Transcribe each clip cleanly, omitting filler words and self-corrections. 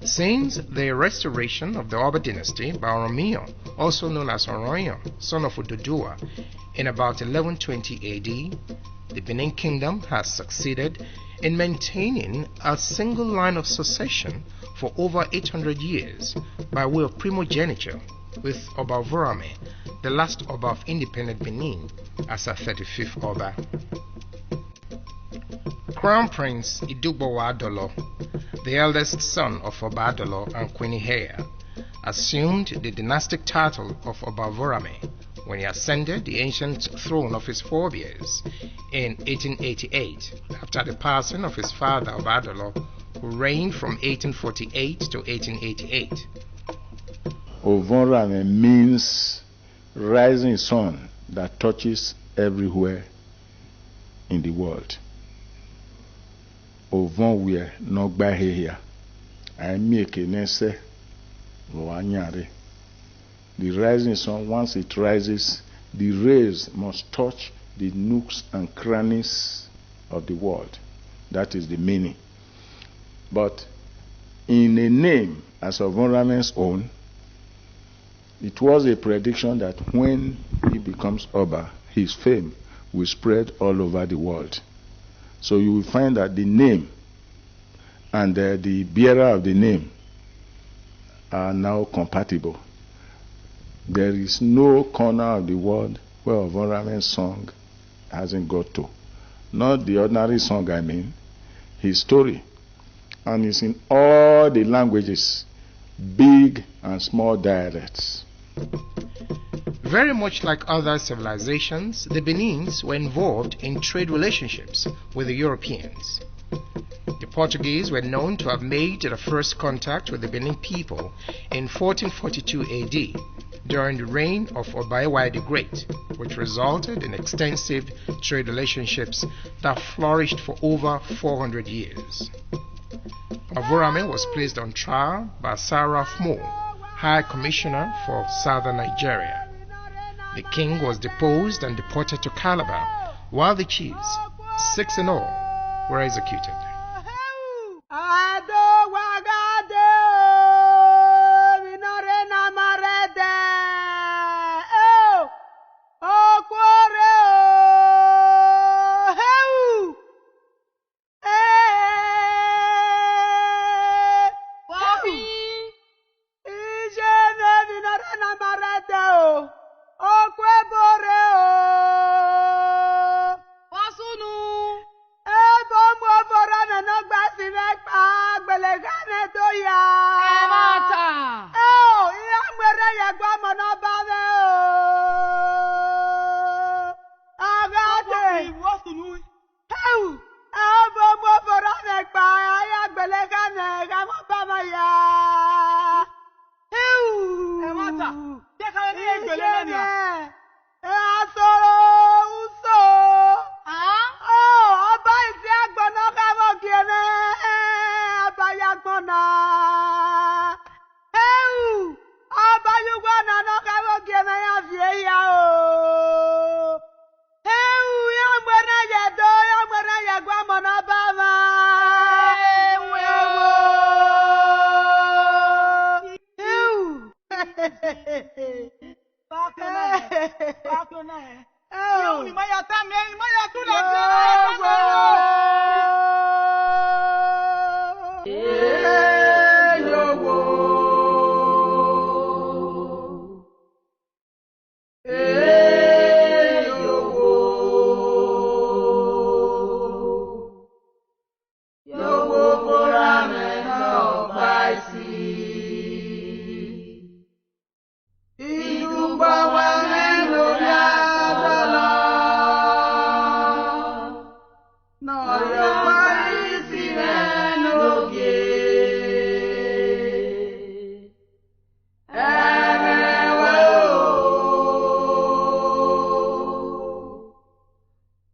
Since the restoration of the Oba dynasty by Ovoramwen, also known as Ovoramwen, son of Oduduwa, in about 1120 AD, the Benin Kingdom has succeeded in maintaining a single line of succession for over 800 years by way of primogeniture, with Ovoramwen, the last Oba of independent Benin, as a 35th Oba. Crown Prince Idugbowa Adolo, the eldest son of Oba Adolo and Queen Ihea, assumed the dynastic title of Ovoramwen when he ascended the ancient throne of his forebears in 1888 after the passing of his father Oba Adolo, who reigned from 1848 to 1888. Ovoramwen means rising sun that touches everywhere in the world. Ovoramwen no gba here. I make a nese roanyare. The rising sun, once it rises, the rays must touch the nooks and crannies of the world. That is the meaning. But in a name as Ovoramwen's own, it was a prediction that when he becomes Oba, his fame will spread all over the world. So you will find that the name and the bearer of the name are now compatible. There is no corner of the world where Ovoramwen's song hasn't got to. Not the ordinary song, I mean, his story. And it's in all the languages, big and small dialects. Very much like other civilizations, the Benins were involved in trade relationships with the Europeans. The Portuguese were known to have made the first contact with the Benin people in 1442 AD during the reign of Obaewa the Great, which resulted in extensive trade relationships that flourished for over 400 years. Ovoramwen was placed on trial by Sarah Mo, High Commissioner for Southern Nigeria. The king was deposed and deported to Calabar, while the chiefs, 6 in all, were executed.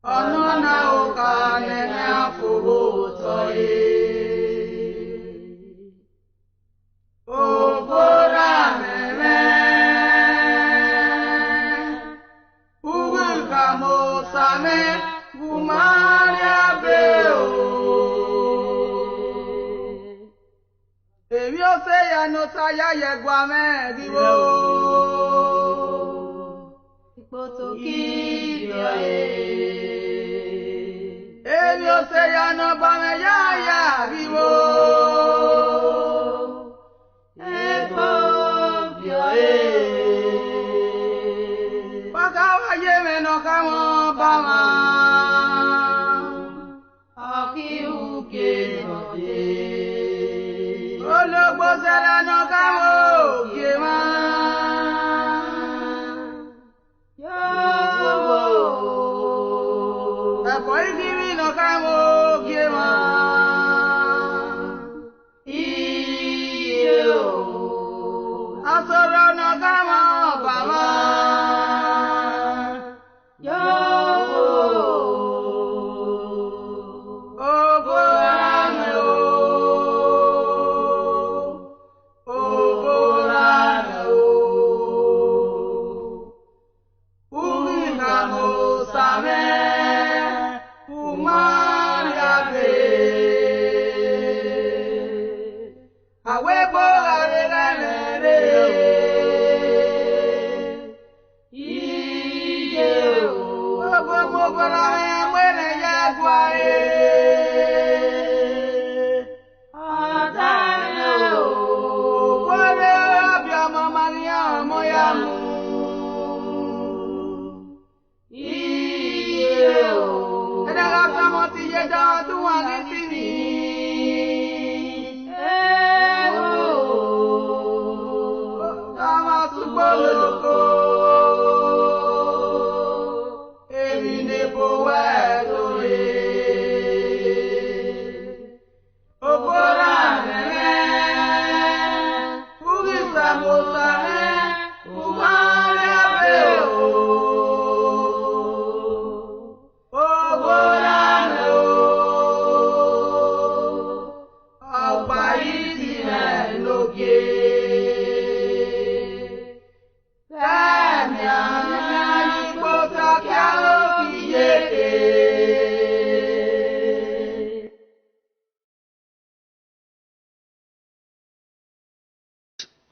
Anona oka nene afuru toye.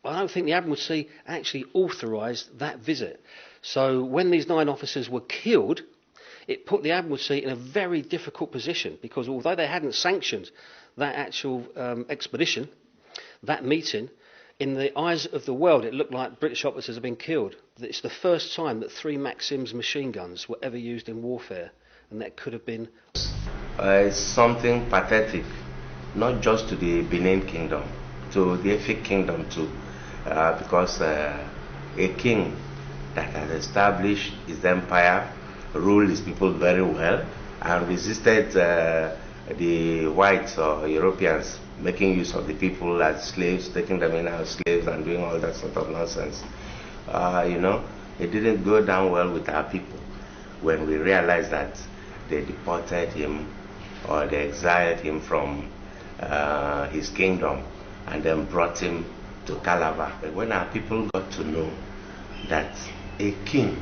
I don't think the Admiralty actually authorised that visit. So when these 9 officers were killed, it put the Admiralty in a very difficult position, because although they hadn't sanctioned that actual expedition, that meeting, in the eyes of the world it looked like British officers had been killed. It's the first time that 3 Maxims machine guns were ever used in warfare, and that could have been... It's something pathetic, not just to the Benin Kingdom, to the Efik Kingdom too, because a king that has established his empire, ruled his people very well, and resisted the whites or Europeans making use of the people as slaves, taking them in as slaves and doing all that sort of nonsense. You know, it didn't go down well with our people when we realized that they deported him or they exiled him from his kingdom and then brought him to Calabar. When our people got to know that a king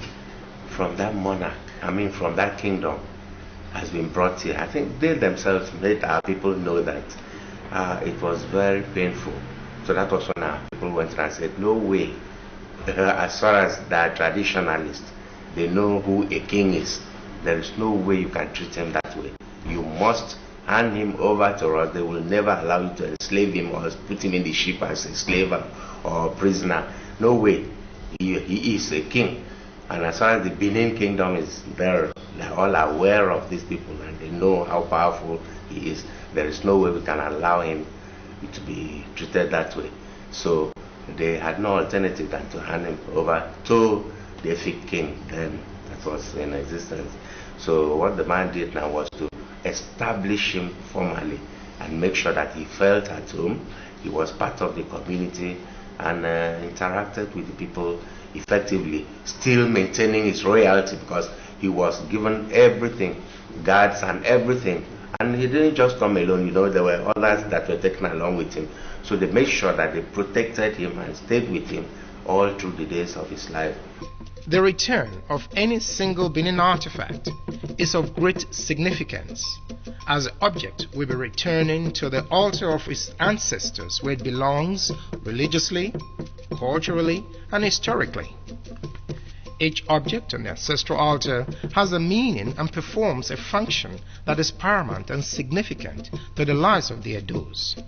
from that monarch, from that kingdom, has been brought here, I think they themselves made our people know that it was very painful. So that was when our people went and said, no way, as far as the traditionalists, they know who a king is. There is no way you can treat him that way. You must hand him over to us. They will never allow you to enslave him or put him in the ship as a slave or a prisoner. No way. He is a king. And as far as the Benin Kingdom is there, they're all aware of these people and they know how powerful he is. There is no way we can allow him to be treated that way. So they had no alternative than to hand him over to the Efik king then that was in existence. So what the man did now was to establish him formally and make sure that he felt at home, he was part of the community and interacted with the people effectively, still maintaining his royalty because he was given everything, guards and everything. And he didn't just come alone, you know, there were others that were taken along with him. So they made sure that they protected him and stayed with him all through the days of his life. The return of any single Benin artifact is of great significance, as the object will be returning to the altar of its ancestors where it belongs religiously, culturally, and historically. Each object on the ancestral altar has a meaning and performs a function that is paramount and significant to the lives of the Edos.